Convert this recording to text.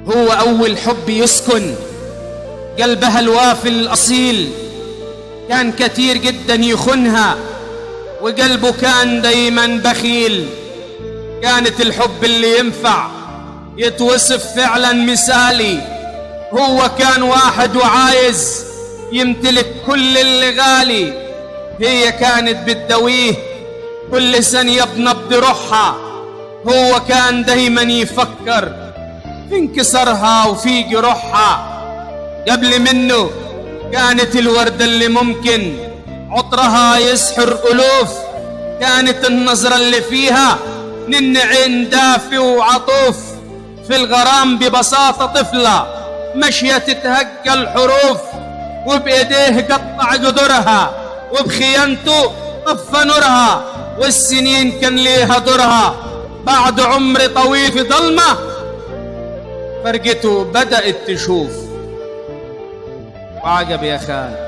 هو أول حب يسكن قلبها الوافي الأصيل، كان كتير جدا يخونها وقلبه كان دايما بخيل. كانت الحب اللي ينفع يتوصف فعلا مثالي، هو كان واحد وعايز يمتلك كل اللي غالي. هي كانت بتداويه كل ثانية بنبض روحها، هو كان دايما يفكر في انكسارها وفي جروحها. قبل منه كانت الوردة اللي ممكن عطرها يسحر ألوف، كانت النظرة اللي فيها نن عين دافي وعطوف. في الغرام ببساطة طفلة ماشية تتهجى الحروف، وبإيديه قطع جدرها وبخيانته طفى نورها. والسنين كان ليها دورها، بعد عمر طويل في ظلمة فرقته بدأت تشوف. وعجب يا خال